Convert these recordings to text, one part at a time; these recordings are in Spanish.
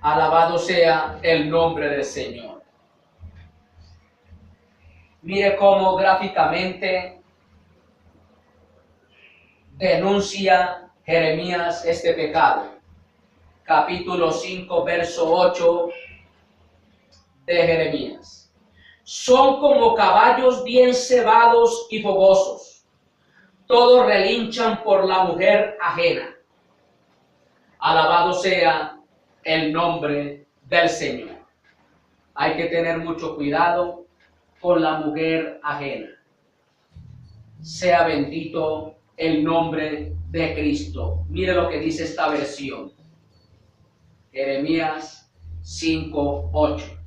Alabado sea el nombre del Señor. Mire cómo gráficamente denuncia Jeremías este pecado. Capítulo 5, verso 8 de Jeremías. Son como caballos bien cebados y fogosos. Todos relinchan por la mujer ajena. Alabado sea el nombre del Señor. Hay que tener mucho cuidado con la mujer ajena. Sea bendito el nombre de Cristo. Mire lo que dice esta versión. Jeremías 5:8.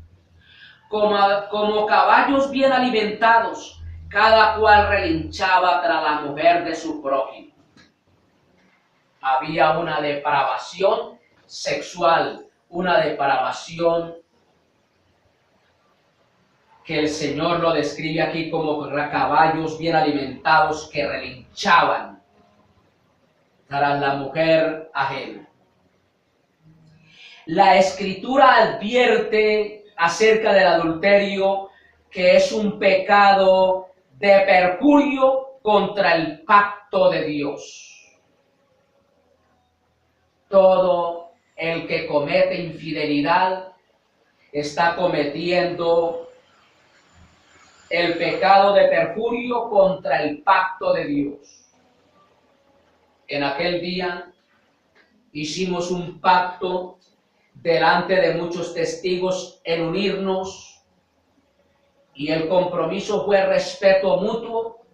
Como caballos bien alimentados, cada cual relinchaba tras la mujer de su prójimo. Había una depravación sexual, una depravación que el Señor lo describe aquí como caballos bien alimentados que relinchaban tras la mujer ajena. La Escritura advierte acerca del adulterio que es un pecado de perjurio contra el pacto de Dios. Todo el que comete infidelidad está cometiendo el pecado de perjurio contra el pacto de Dios. En aquel día hicimos un pacto delante de muchos testigos en unirnos, y el compromiso fue respeto mutuo,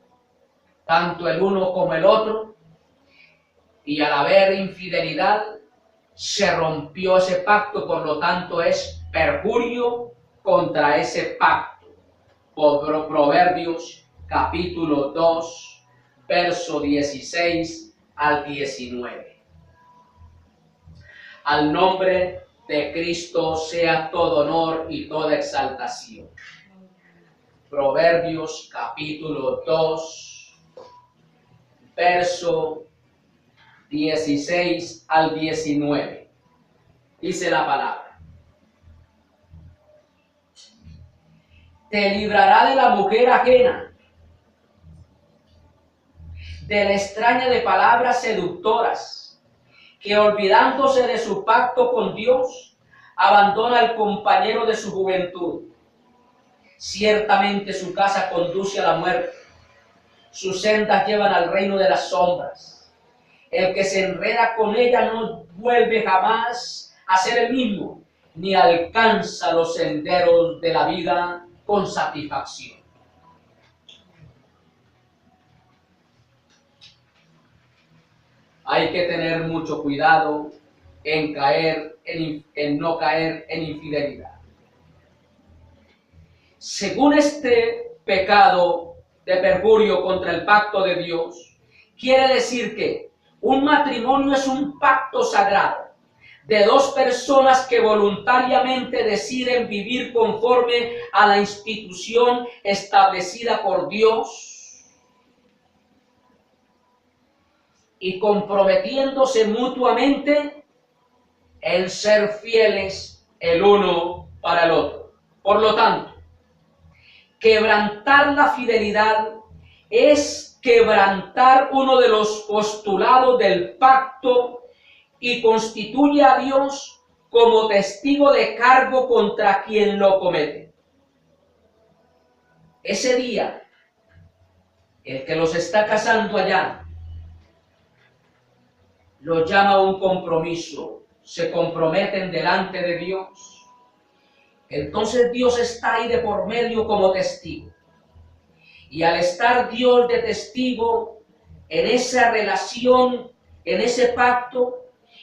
tanto el uno como el otro, y al haber infidelidad se rompió ese pacto, por lo tanto es perjurio contra ese pacto. Por Proverbios capítulo 2, verso 16 al 19. Al nombre de Cristo sea todo honor y toda exaltación. Proverbios capítulo 2, verso 16 al 19. Dice la palabra: te librará de la mujer ajena, de la extraña de palabras seductoras, que olvidándose de su pacto con Dios, abandona al compañero de su juventud. Ciertamente su casa conduce a la muerte, sus sendas llevan al reino de las sombras. El que se enreda con ella no vuelve jamás a ser el mismo, ni alcanza los senderos de la vida con satisfacción. Hay que tener mucho cuidado en no caer en infidelidad. Según este pecado de perjurio contra el pacto de Dios, quiere decir que un matrimonio es un pacto sagrado de dos personas que voluntariamente deciden vivir conforme a la institución establecida por Dios y comprometiéndose mutuamente en ser fieles el uno para el otro. Por lo tanto, quebrantar la fidelidad es quebrantar uno de los postulados del pacto y constituye a Dios como testigo de cargo contra quien lo comete. Ese día, el que los está casando allá los llama a un compromiso, se comprometen delante de Dios. Entonces Dios está ahí de por medio como testigo. Y al estar Dios de testigo en esa relación, en ese pacto,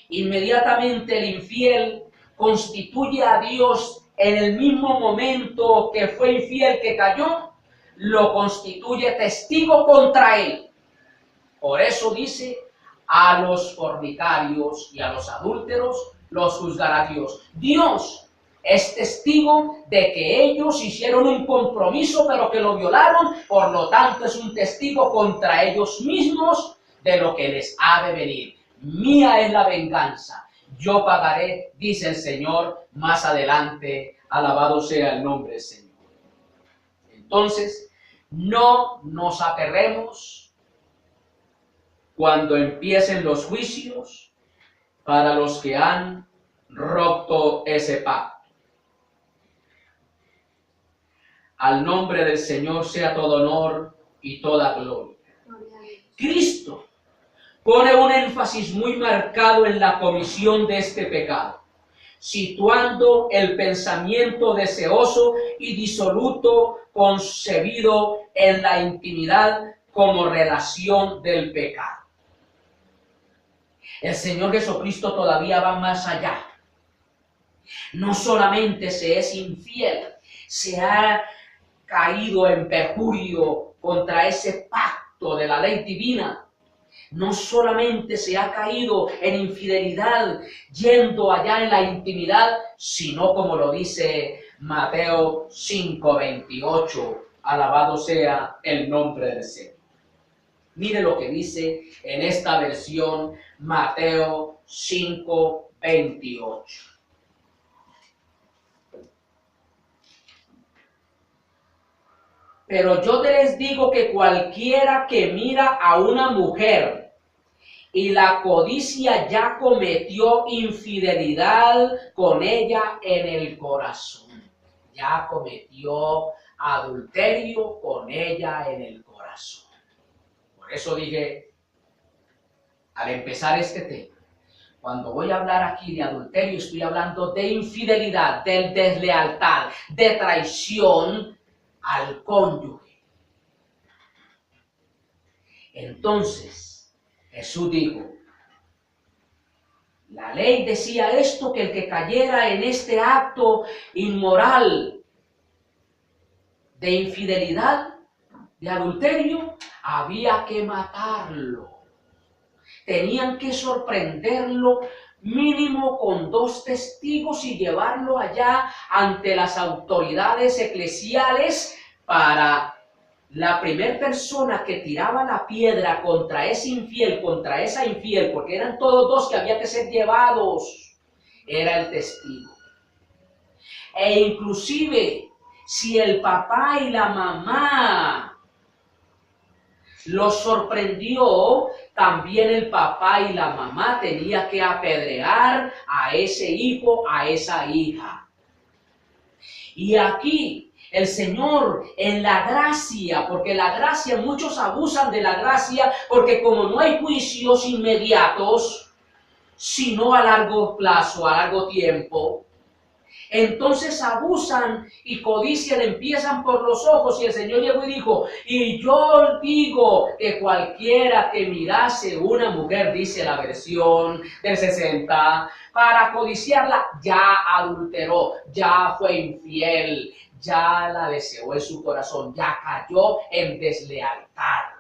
inmediatamente el infiel constituye a Dios en el mismo momento que fue infiel, que cayó, lo constituye testigo contra él. Por eso dice: a los fornicarios y a los adúlteros los juzgará Dios. Dios es testigo de que ellos hicieron un compromiso, pero que lo violaron, por lo tanto es un testigo contra ellos mismos de lo que les ha de venir. Mía es la venganza, yo pagaré, dice el Señor más adelante, alabado sea el nombre del Señor. Entonces, no nos aterremos cuando empiecen los juicios para los que han roto ese pacto. Al nombre del Señor sea todo honor y toda gloria. Cristo pone un énfasis muy marcado en la comisión de este pecado, situando el pensamiento deseoso y disoluto concebido en la intimidad como relación del pecado. El Señor Jesucristo todavía va más allá. No solamente se es infiel, se ha caído en perjurio contra ese pacto de la ley divina. No solamente se ha caído en infidelidad yendo allá en la intimidad, sino como lo dice Mateo 5:28, alabado sea el nombre del Señor. Mire lo que dice en esta versión Mateo 5:28. Pero yo les digo que cualquiera que mira a una mujer y la codicia ya cometió infidelidad con ella en el corazón. Ya cometió adulterio con ella en el corazón. Por eso dije, al empezar este tema, cuando voy a hablar aquí de adulterio, estoy hablando de infidelidad, de deslealtad, de traición al cónyuge. Entonces, Jesús dijo, la ley decía esto, que el que cayera en este acto inmoral de infidelidad, de adulterio, había que matarlo. Tenían que sorprenderlo mínimo con 2 testigos y llevarlo allá ante las autoridades eclesiales para la primera persona que tiraba la piedra contra ese infiel, contra esa infiel, porque eran todos 2 que había que ser llevados, era el testigo. E inclusive, si el papá y la mamá los sorprendió, también el papá y la mamá tenía que apedrear a ese hijo, a esa hija. Y aquí el Señor en la gracia, porque la gracia, muchos abusan de la gracia, porque como no hay juicios inmediatos, sino a largo plazo, a largo tiempo, entonces abusan y codician, empiezan por los ojos, y el Señor llegó y dijo, y yo os digo que cualquiera que mirase una mujer, dice la versión del 60, para codiciarla, ya adulteró, ya fue infiel, ya la deseó en su corazón, ya cayó en deslealtad.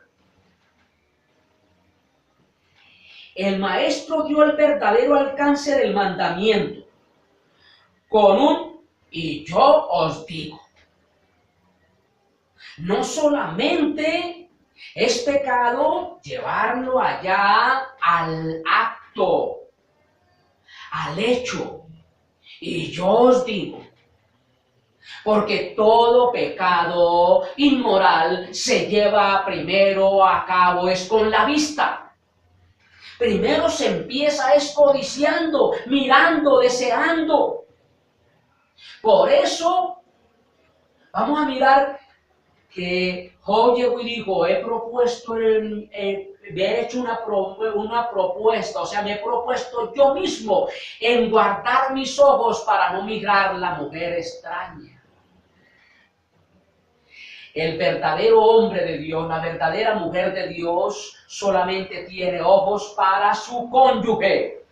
El Maestro dio el verdadero alcance del mandamiento con un y yo os digo. No solamente es pecado llevarlo allá al acto, al hecho, y yo os digo, porque todo pecado inmoral se lleva primero a cabo es con la vista. Primero se empieza codiciando, mirando, deseando. Por eso, vamos a mirar que Job llegó y dijo, he propuesto, me he hecho una propuesta, o sea, me he propuesto yo mismo en guardar mis ojos para no mirar la mujer extraña. El verdadero hombre de Dios, la verdadera mujer de Dios, solamente tiene ojos para su cónyuge.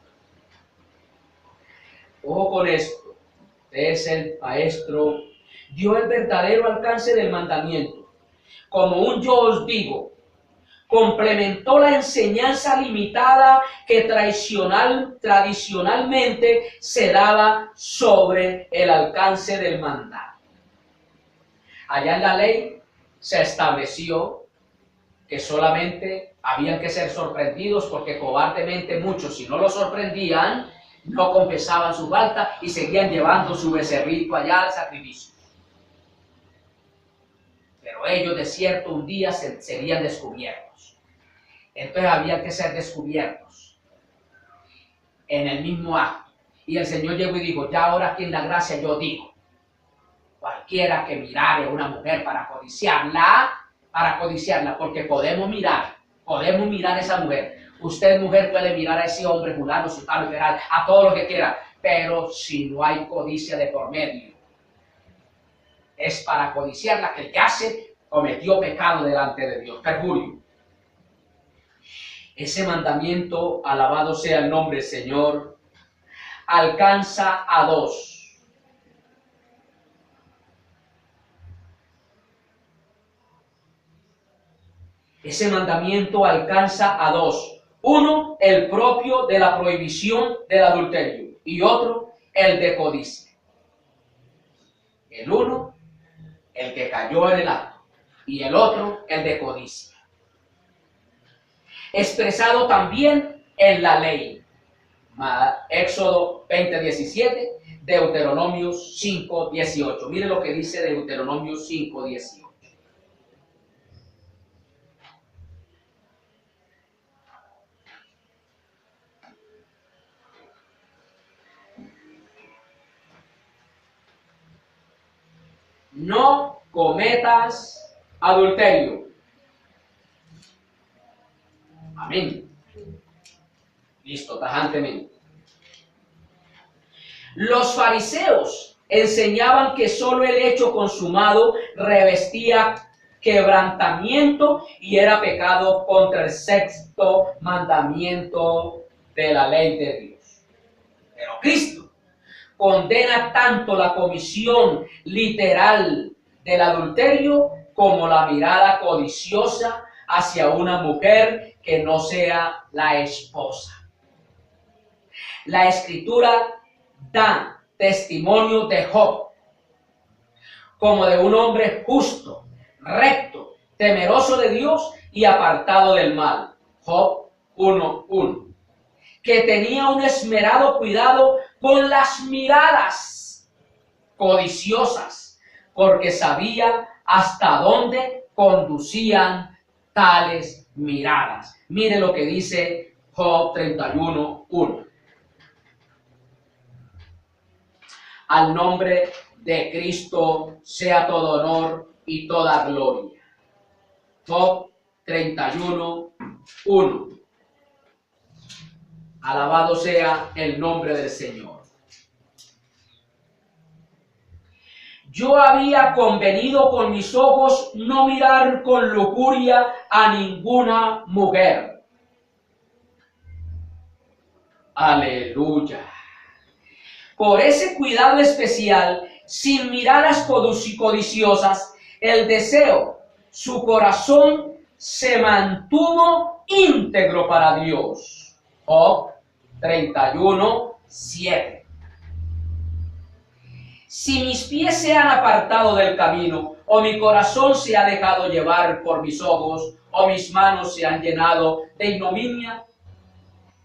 Ojo con esto. Es el Maestro, dio el verdadero alcance del mandamiento. Como un yo os digo, complementó la enseñanza limitada que tradicionalmente se daba sobre el alcance del mandato. Allá en la ley se estableció que solamente habían que ser sorprendidos, porque cobardemente muchos, si no lo sorprendían, no confesaban su falta y seguían llevando su becerrito allá al sacrificio. Pero ellos de cierto un día serían descubiertos. Entonces había que ser descubiertos en el mismo acto. Y el Señor llegó y dijo, ya ahora aquí en la gracia yo digo, cualquiera que mirare a una mujer para codiciarla, porque podemos mirar a esa mujer. Usted, mujer, puede mirar a ese hombre, fulano, sultano, liberal, a todo lo que quiera, pero si no hay codicia de por medio, es para codiciarla que el que hace cometió pecado delante de Dios, perjurio. Ese mandamiento, alabado sea el nombre del Señor, alcanza a dos. Ese mandamiento alcanza a dos. Uno, el propio de la prohibición del adulterio, y otro, el de codicia. El uno, el que cayó en el acto, y el otro, el de codicia. Expresado también en la ley. Éxodo 20:17, Deuteronomio 5:18. Mire lo que dice Deuteronomio 5:18. No cometas adulterio. Amén. Listo, tajantemente. Los fariseos enseñaban que solo el hecho consumado revestía quebrantamiento y era pecado contra el sexto mandamiento de la ley de Dios. Pero Cristo condena tanto la comisión literal del adulterio como la mirada codiciosa hacia una mujer que no sea la esposa. La Escritura da testimonio de Job como de un hombre justo, recto, temeroso de Dios y apartado del mal. Job 1:1. Que tenía un esmerado cuidado con las miradas codiciosas, porque sabía hasta dónde conducían tales miradas. Mire lo que dice Job 31:1. Al nombre de Cristo sea todo honor y toda gloria. Job 31:1. Alabado sea el nombre del Señor. Yo había convenido con mis ojos no mirar con lujuria a ninguna mujer. Aleluya. Por ese cuidado especial, sin miradas codiciosas, el deseo, su corazón se mantuvo íntegro para Dios. Job 31:7. Si mis pies se han apartado del camino, o mi corazón se ha dejado llevar por mis ojos, o mis manos se han llenado de ignominia,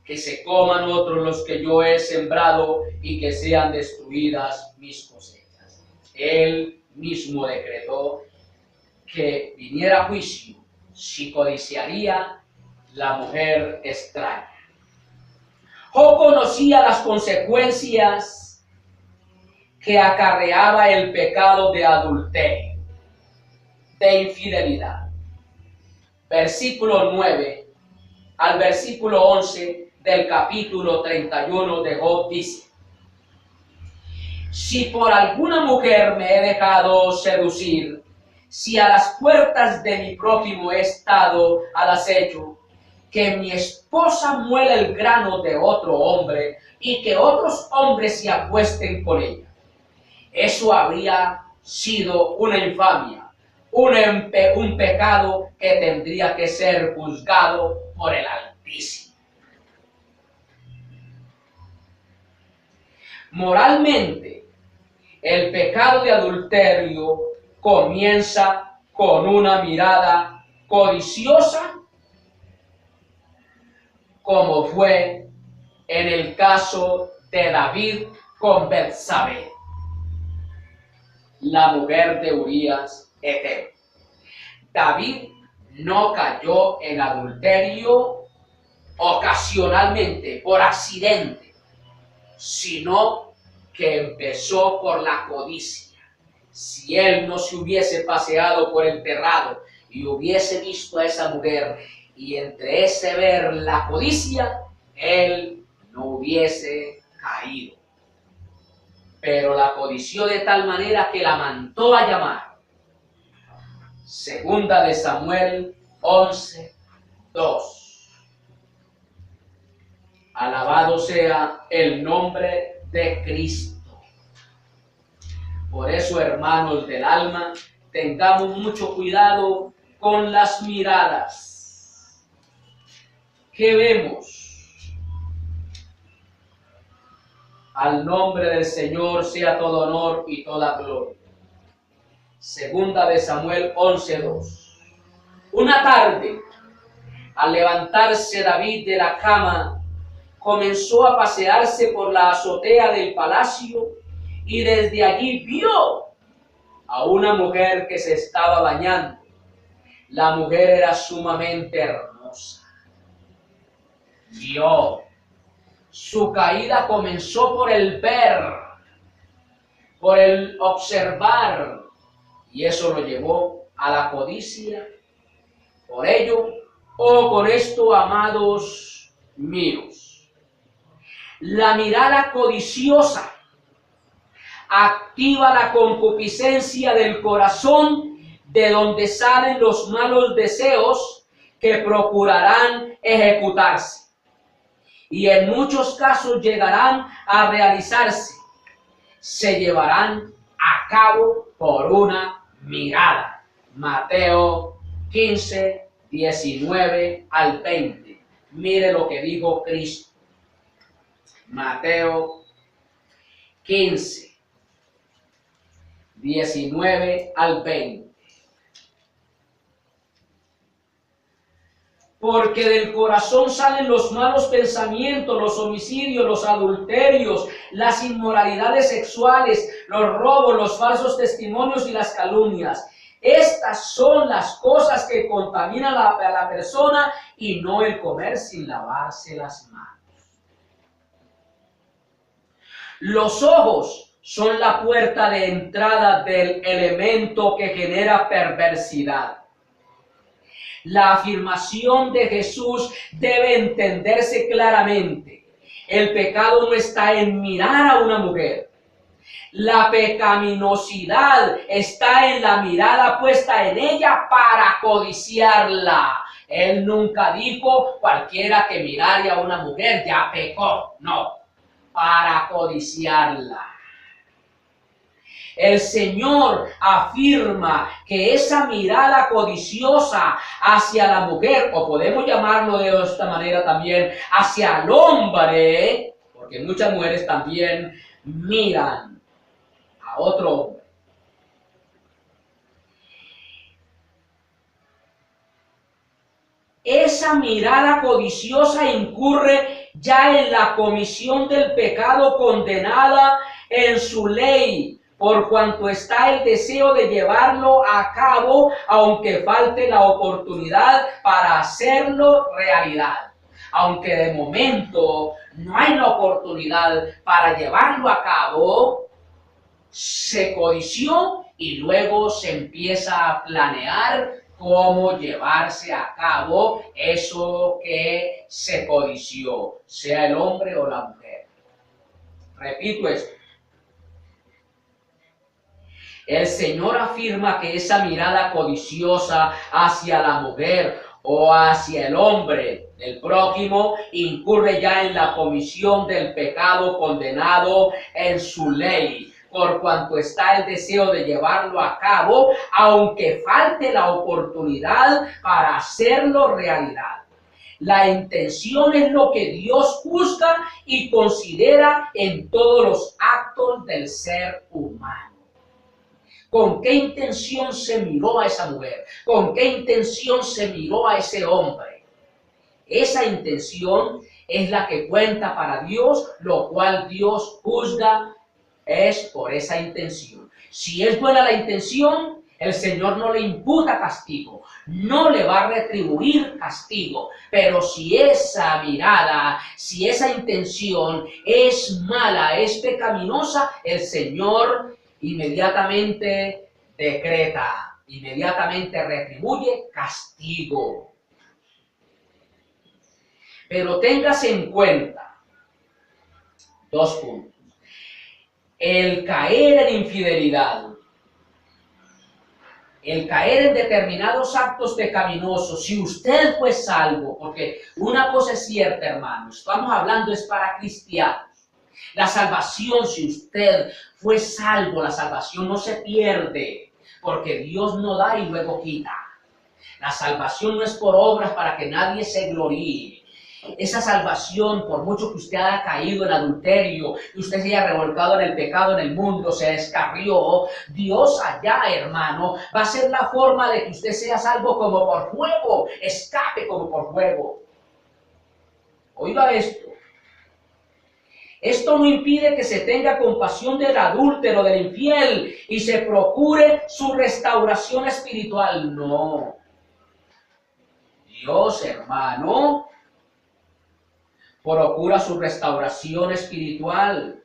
que se coman otros los que yo he sembrado y que sean destruidas mis cosechas. Él mismo decretó que viniera juicio si codiciaría la mujer extraña. Job conocía las consecuencias que acarreaba el pecado de adulterio, de infidelidad. Versículo 9 al versículo 11 del capítulo 31 de Job dice: si por alguna mujer me he dejado seducir, si a las puertas de mi prójimo he estado al acecho, que mi esposa muela el grano de otro hombre y que otros hombres se acuesten con ella, eso habría sido una infamia, un pecado que tendría que ser juzgado por el Altísimo. Moralmente, el pecado de adulterio comienza con una mirada codiciosa, como fue en el caso de David con Betsabé, la mujer de Urías Eteo. David no cayó en adulterio ocasionalmente, por accidente, sino que empezó por la codicia. Si él no se hubiese paseado por el terrado y hubiese visto a esa mujer, y entre ese ver la codicia, él no hubiese caído. Pero la codició de tal manera que la mandó a llamar. Segunda de Samuel 11:2. Alabado sea el nombre de Cristo. Por eso, hermanos del alma, tengamos mucho cuidado con las miradas. ¿Qué vemos? Al nombre del Señor sea todo honor y toda gloria. Segunda de Samuel 11:2. Una tarde, al levantarse David de la cama, comenzó a pasearse por la azotea del palacio y desde allí vio a una mujer que se estaba bañando. La mujer era sumamente hermosa. Vio. Su caída comenzó por el ver, por el observar, y eso lo llevó a la codicia. Por ello, con esto, amados míos, la mirada codiciosa activa la concupiscencia del corazón, de donde salen los malos deseos que procurarán ejecutarse. Y en muchos casos llegarán a realizarse. Se llevarán a cabo por una mirada. Mateo 15, 19 al 20. Mire lo que dijo Cristo. Mateo 15, 19 al 20. Porque del corazón salen los malos pensamientos, los homicidios, los adulterios, las inmoralidades sexuales, los robos, los falsos testimonios y las calumnias. Estas son las cosas que contaminan a la persona, y no el comer sin lavarse las manos. Los ojos son la puerta de entrada del elemento que genera perversidad. La afirmación de Jesús debe entenderse claramente. El pecado no está en mirar a una mujer. La pecaminosidad está en la mirada puesta en ella para codiciarla. Él nunca dijo: cualquiera que mirare a una mujer ya pecó. No, para codiciarla. El Señor afirma que esa mirada codiciosa hacia la mujer, o podemos llamarlo de esta manera también, hacia el hombre, porque muchas mujeres también miran a otro hombre. Esa mirada codiciosa incurre ya en la comisión del pecado condenada en su ley, por cuanto está el deseo de llevarlo a cabo, aunque falte la oportunidad para hacerlo realidad. Aunque de momento no hay la oportunidad para llevarlo a cabo, se codició y luego se empieza a planear cómo llevarse a cabo eso que se codició, sea el hombre o la mujer. Repito esto. El Señor afirma que esa mirada codiciosa hacia la mujer o hacia el hombre del prójimo incurre ya en la comisión del pecado condenado en su ley, por cuanto está el deseo de llevarlo a cabo, aunque falte la oportunidad para hacerlo realidad. La intención es lo que Dios juzga y considera en todos los actos del ser humano. ¿Con qué intención se miró a esa mujer? ¿Con qué intención se miró a ese hombre? Esa intención es la que cuenta para Dios, lo cual Dios juzga es por esa intención. Si es buena la intención, el Señor no le imputa castigo, no le va a retribuir castigo, pero si esa mirada, si esa intención es mala, es pecaminosa, el Señor inmediatamente decreta, inmediatamente retribuye castigo. Pero téngase en cuenta 2 puntos. El caer en infidelidad, el caer en determinados actos pecaminosos, si usted fue salvo, porque una cosa es cierta, hermanos, estamos hablando es para cristianos. La salvación, si usted fue salvo, la salvación no se pierde, porque Dios no da y luego quita. La salvación no es por obras para que nadie se gloríe. Esa salvación, por mucho que usted haya caído en adulterio, que usted se haya revolcado en el pecado en el mundo, se descarrió, Dios allá, hermano, va a ser la forma de que usted sea salvo como por fuego, escape como por fuego. Oiga esto. Esto no impide que se tenga compasión del adúltero, del infiel, y se procure su restauración espiritual. No. Dios, hermano, procura su restauración espiritual,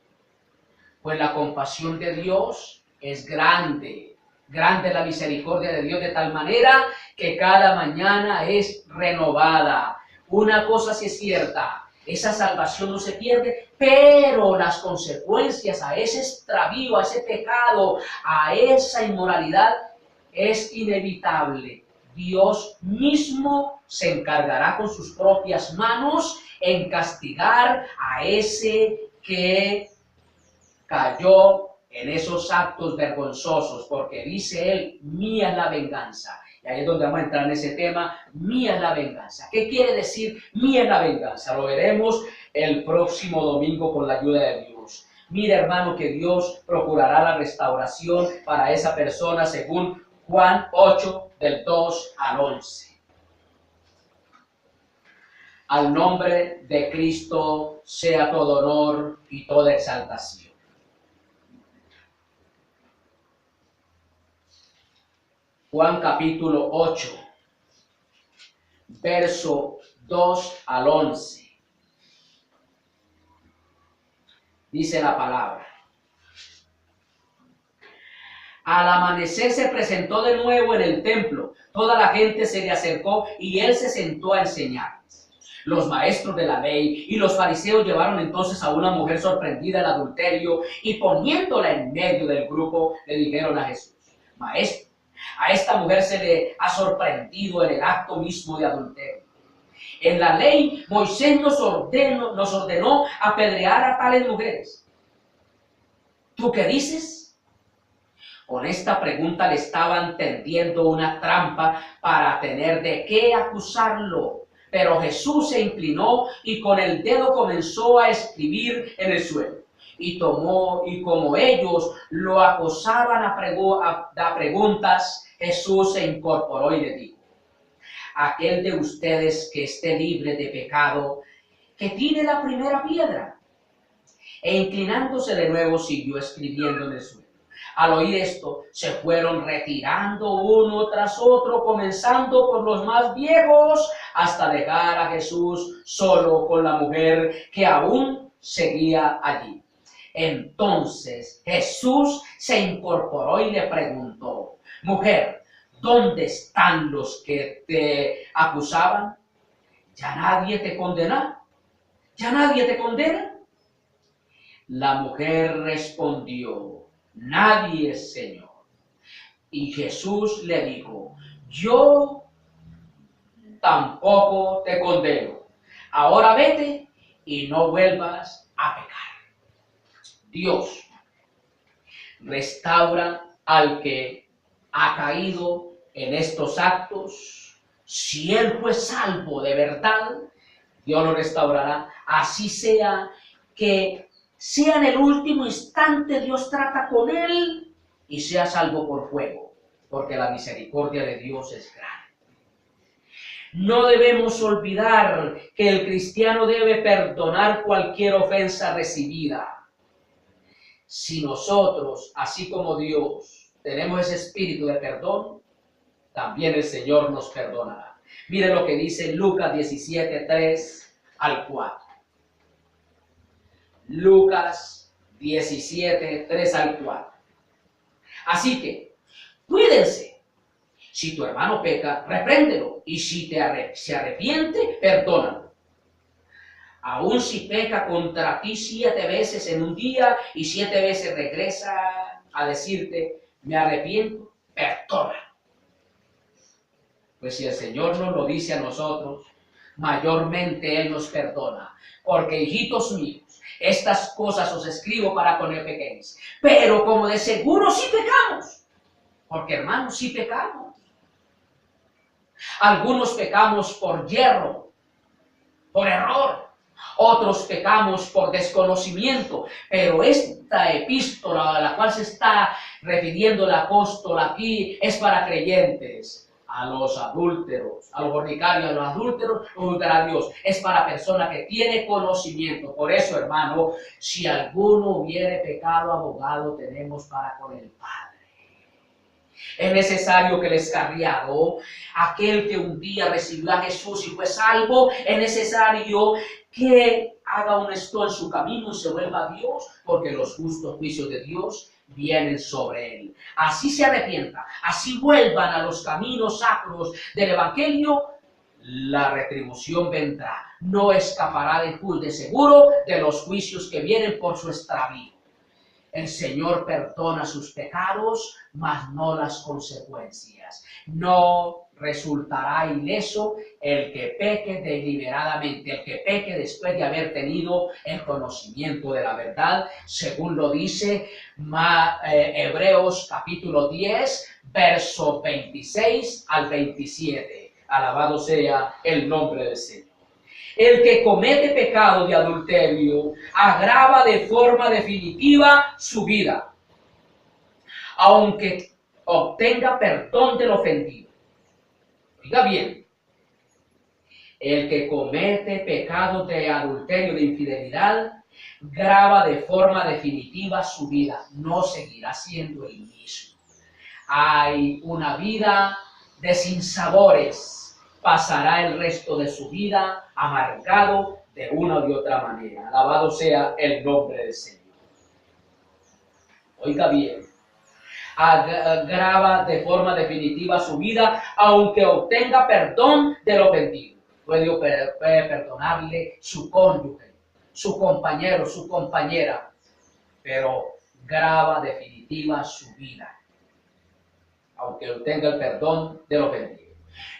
pues la compasión de Dios es grande. Grande la misericordia de Dios, de tal manera que cada mañana es renovada. Una cosa sí es cierta, esa salvación no se pierde, pero las consecuencias a ese extravío, a ese pecado, a esa inmoralidad, es inevitable. Dios mismo se encargará con sus propias manos en castigar a ese que cayó en esos actos vergonzosos, porque dice él, mía es la venganza. Y ahí es donde vamos a entrar en ese tema, mía es la venganza. ¿Qué quiere decir mía es la venganza? Lo veremos el próximo domingo con la ayuda de Dios. Mire, hermano, que Dios procurará la restauración para esa persona según Juan 8, del 2 al 11. Al nombre de Cristo sea todo honor y toda exaltación. Juan capítulo 8, verso 2 al 11. Dice la palabra. Al amanecer se presentó de nuevo en el templo. Toda la gente se le acercó y él se sentó a enseñarles. Los maestros de la ley y los fariseos llevaron entonces a una mujer sorprendida en adulterio y poniéndola en medio del grupo le dijeron a Jesús: Maestro, a esta mujer se le ha sorprendido en el acto mismo de adulterio. En la ley, Moisés nos ordenó apedrear a tales mujeres. ¿Tú qué dices? Con esta pregunta le estaban tendiendo una trampa para tener de qué acusarlo. Pero Jesús se inclinó y con el dedo comenzó a escribir en el suelo. Y como ellos lo acosaban a preguntas, Jesús se incorporó y le dijo: aquel de ustedes que esté libre de pecado, que tire la primera piedra. E inclinándose de nuevo siguió escribiendo en el suelo. Al oír esto, se fueron retirando uno tras otro, comenzando por los más viejos, hasta dejar a Jesús solo con la mujer que aún seguía allí. Entonces Jesús se incorporó y le preguntó: mujer, ¿dónde están los que te acusaban? ¿Ya nadie te condena? ¿Ya nadie te condena? La mujer respondió: nadie, Señor. Y Jesús le dijo: yo tampoco te condeno. Ahora vete y no vuelvas a pecar. Dios restaura al que ha caído en estos actos. Si él fue salvo de verdad, Dios lo restaurará. Así sea que sea en el último instante, Dios trata con él y sea salvo por fuego, porque la misericordia de Dios es grande. No debemos olvidar que el cristiano debe perdonar cualquier ofensa recibida. Si nosotros, así como Dios, tenemos ese espíritu de perdón, también el Señor nos perdonará. Mire lo que dice Lucas 17, 3 al 4. Lucas 17, 3 al 4. Así que, cuídense. Si tu hermano peca, repréndelo. Y si se arrepiente, perdónalo. Aun si peca contra ti 7 veces en un día y 7 veces regresa a decirte, me arrepiento, perdona. Pues si el Señor nos lo dice a nosotros, mayormente Él nos perdona. Porque, hijitos míos, estas cosas os escribo para que no pequéis. Pero como de seguro sí pecamos. Porque, hermanos, sí pecamos. Algunos pecamos por yerro, por error. Otros pecamos por desconocimiento. Pero esta epístola a la cual se está refiriendo el apóstol aquí es para creyentes. A los adúlteros, a los fornicarios, a los adúlteros, juzgará a Dios. Es para persona que tiene conocimiento. Por eso, hermano, si alguno hubiere pecado, abogado tenemos para con el Padre. Es necesario que el excarriado, aquel que un día recibió a Jesús y fue salvo, es necesario que haga un esto en su camino y se vuelva a Dios, porque los justos juicios de Dios vienen sobre él. Así se arrepienta, así vuelvan a los caminos sacros del Evangelio, la retribución vendrá. No escapará de seguro de los juicios que vienen por su extravío. El Señor perdona sus pecados, mas no las consecuencias. No resultará ileso el que peque deliberadamente, el que peque después de haber tenido el conocimiento de la verdad, según lo dice Hebreos capítulo 10, verso 26 al 27. Alabado sea el nombre del Señor. El que comete pecado de adulterio agrava de forma definitiva su vida, aunque obtenga perdón del ofendido. Oiga bien, el que comete pecado de adulterio, de infidelidad, grava de forma definitiva su vida, no seguirá siendo el mismo. Hay una vida de sinsabores. Pasará el resto de su vida amargado de una u otra manera. Alabado sea el nombre del Señor. Oiga bien, agrava de forma definitiva su vida, aunque obtenga perdón del ofendido. Puede perdonarle su cónyuge, su compañero, su compañera, pero grava definitiva su vida, aunque obtenga el perdón del ofendido.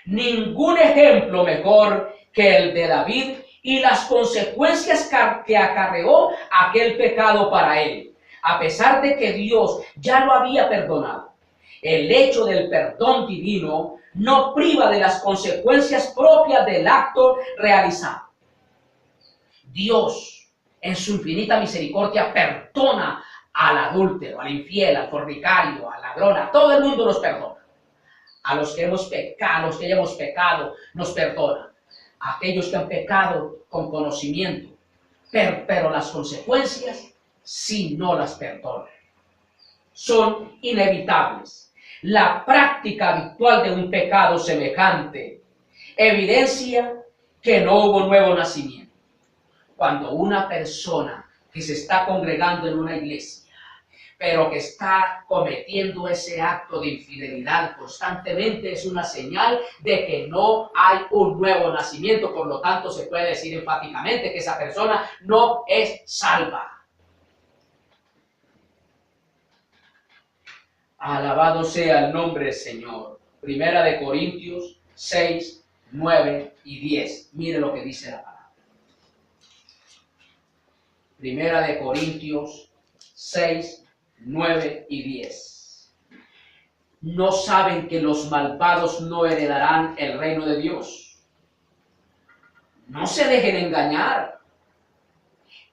Ningún ejemplo mejor que el de David y las consecuencias que acarreó aquel pecado para él, a pesar de que Dios ya lo había perdonado. El hecho del perdón divino no priva de las consecuencias propias del acto realizado. Dios, en su infinita misericordia, perdona al adúltero, al infiel, al fornicario, al ladrón, a todo el mundo los perdona. A los que hemos pecado, a los que hayamos pecado, nos perdona. A aquellos que han pecado con conocimiento, pero las consecuencias, si no las perdona, son inevitables. La práctica habitual de un pecado semejante evidencia que no hubo nuevo nacimiento. Cuando una persona que se está congregando en una iglesia, pero que está cometiendo ese acto de infidelidad constantemente, es una señal de que no hay un nuevo nacimiento. Por lo tanto, se puede decir enfáticamente que esa persona no es salva. Alabado sea el nombre del Señor. Primera de Corintios 6, 9 y 10. Mire lo que dice la palabra. Primera de Corintios 6, 9 y 10. ¿No saben que los malvados no heredarán el reino de Dios? No se dejen engañar.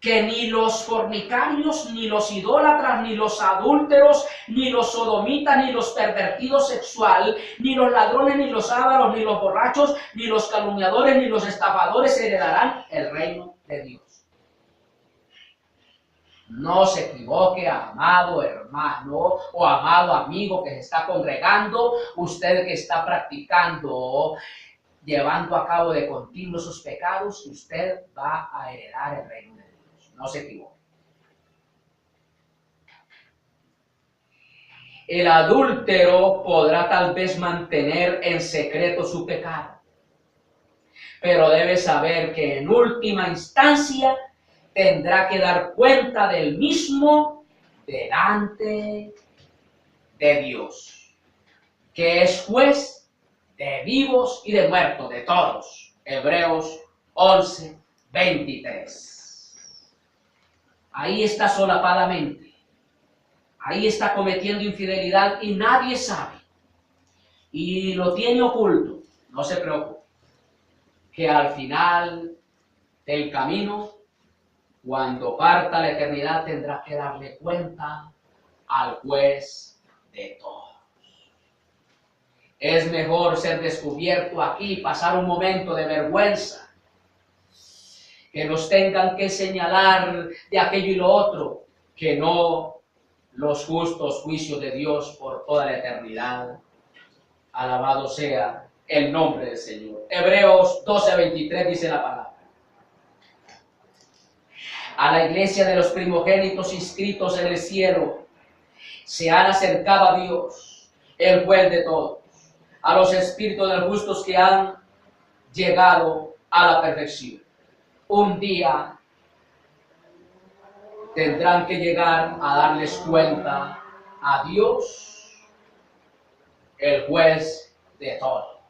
que ni los fornicarios, ni los idólatras, ni los adúlteros, ni los sodomitas, ni los pervertidos sexual, ni los ladrones, ni los ávaros, ni los borrachos, ni los calumniadores, ni los estafadores heredarán el reino de Dios. No se equivoque, amado hermano o amado amigo que se está congregando, usted que está practicando, llevando a cabo de continuo sus pecados, usted va a heredar el reino de Dios. No se equivoque. El adúltero podrá tal vez mantener en secreto su pecado, pero debe saber que en última instancia tendrá que dar cuenta del mismo delante de Dios, que es juez de vivos y de muertos, de todos. Hebreos 11, 23. Ahí está solapadamente, ahí está cometiendo infidelidad y nadie sabe, y lo tiene oculto. No se preocupe, que al final del camino, cuando parta la eternidad, tendrá que darle cuenta al juez de todos. Es mejor ser descubierto aquí y pasar un momento de vergüenza, que nos tengan que señalar de aquello y lo otro, que no los justos juicios de Dios por toda la eternidad. Alabado sea el nombre del Señor. Hebreos 12:23 dice la palabra. A la iglesia de los primogénitos inscritos en el cielo se han acercado a Dios, el juez de todos, a los espíritus de los justos que han llegado a la perfección. Un día tendrán que llegar a darles cuenta a Dios, el juez de todo.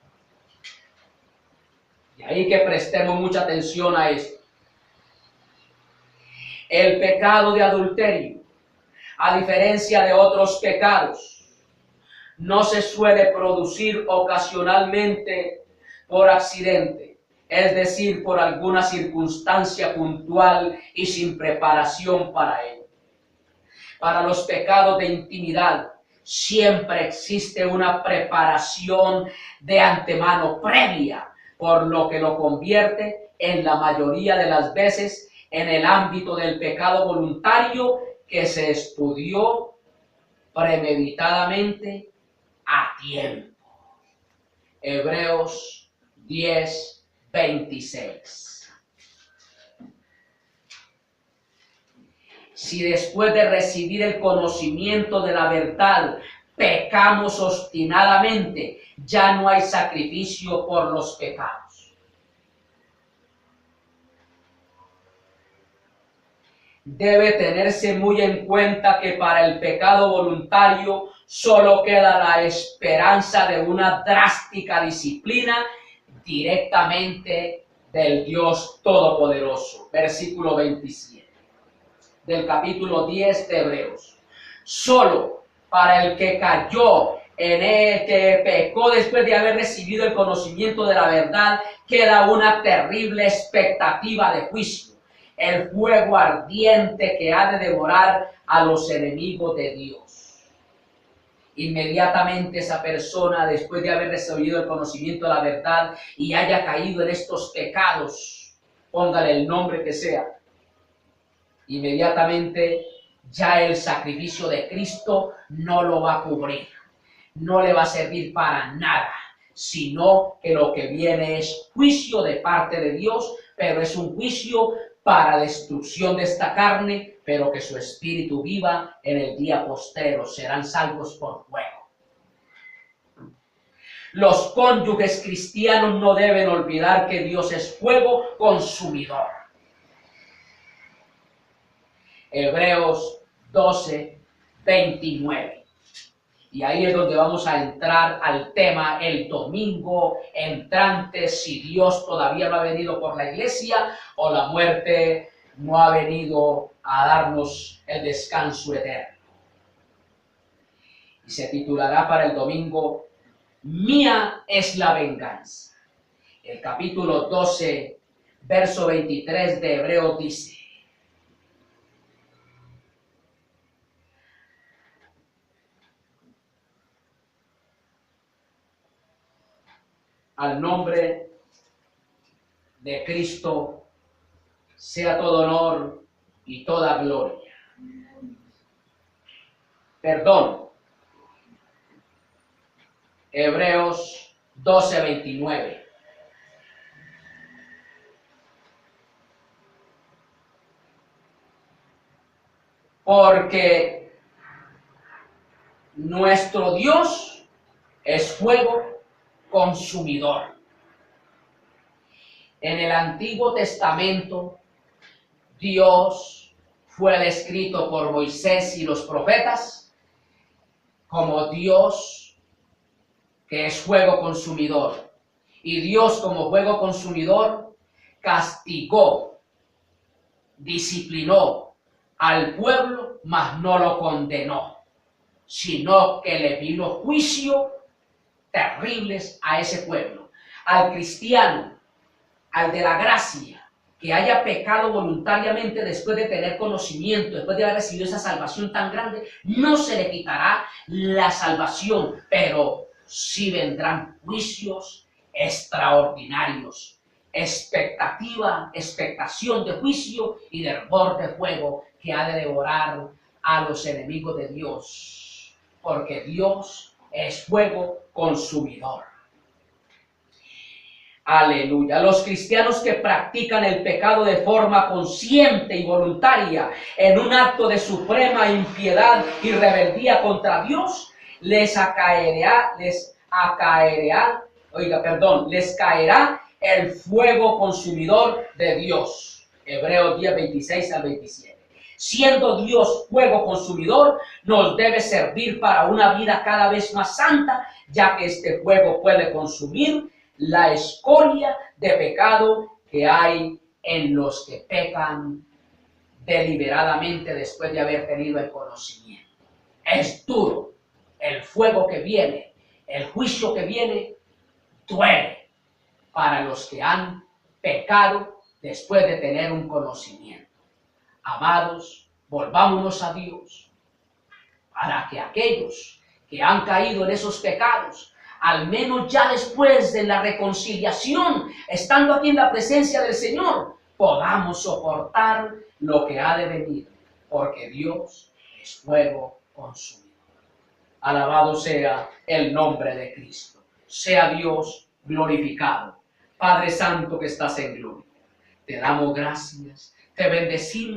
Y ahí que prestemos mucha atención a esto. El pecado de adulterio, a diferencia de otros pecados, no se suele producir ocasionalmente por accidente, es decir, por alguna circunstancia puntual y sin preparación para ello. Para los pecados de intimidad siempre existe una preparación de antemano previa, por lo que lo convierte en la mayoría de las veces en el ámbito del pecado voluntario que se estudió premeditadamente a tiempo. Hebreos 10:26. Si después de recibir el conocimiento de la verdad pecamos obstinadamente, ya no hay sacrificio por los pecados. Debe tenerse muy en cuenta que para el pecado voluntario solo queda la esperanza de una drástica disciplina directamente del Dios Todopoderoso. Versículo 27 del capítulo 10 de Hebreos. Solo para el que cayó, en el que pecó después de haber recibido el conocimiento de la verdad, queda una terrible expectativa de juicio. El fuego ardiente que ha de devorar a los enemigos de Dios. Inmediatamente esa persona, después de haber recibido el conocimiento de la verdad y haya caído en estos pecados, póngale el nombre que sea, inmediatamente ya el sacrificio de Cristo no lo va a cubrir, no le va a servir para nada, sino que lo que viene es juicio de parte de Dios, pero es un juicio para destrucción de esta carne, pero que su espíritu viva en el día postrero, serán salvos por fuego. Los cónyuges cristianos no deben olvidar que Dios es fuego consumidor. Hebreos 12:29. Y ahí es donde vamos a entrar al tema el domingo entrante, si Dios todavía no ha venido por la iglesia o la muerte no ha venido a darnos el descanso eterno. Y se titulará para el domingo, Mía es la venganza. El capítulo 12, verso 23 de Hebreos dice, Al nombre de Cristo sea todo honor y toda gloria. Perdón. Hebreos 12:29. Porque nuestro Dios es fuego consumidor. En el Antiguo Testamento, Dios fue descrito por Moisés y los profetas como Dios que es fuego consumidor. Y Dios, como fuego consumidor, castigó, disciplinó al pueblo, mas no lo condenó, sino que le vino juicio terribles a ese pueblo. Al cristiano, al de la gracia, que haya pecado voluntariamente después de tener conocimiento, después de haber recibido esa salvación tan grande, no se le quitará la salvación, pero sí vendrán juicios extraordinarios, expectación de juicio y de hervor de fuego que ha de devorar a los enemigos de Dios, porque Dios es fuego consumidor. Aleluya. Los cristianos que practican el pecado de forma consciente y voluntaria en un acto de suprema impiedad y rebeldía contra Dios, les caerá el fuego consumidor de Dios. Hebreos 10:26-27. Siendo Dios fuego consumidor, nos debe servir para una vida cada vez más santa, ya que este fuego puede consumir la escoria de pecado que hay en los que pecan deliberadamente después de haber tenido el conocimiento. Es duro el fuego que viene, el juicio que viene, duele para los que han pecado después de tener un conocimiento. Amados, volvámonos a Dios para que aquellos que han caído en esos pecados, al menos ya después de la reconciliación, estando aquí en la presencia del Señor, podamos soportar lo que ha de venir, porque Dios es fuego consumidor. Alabado sea el nombre de Cristo. Sea Dios glorificado. Padre Santo que estás en gloria, te damos gracias, te bendecimos.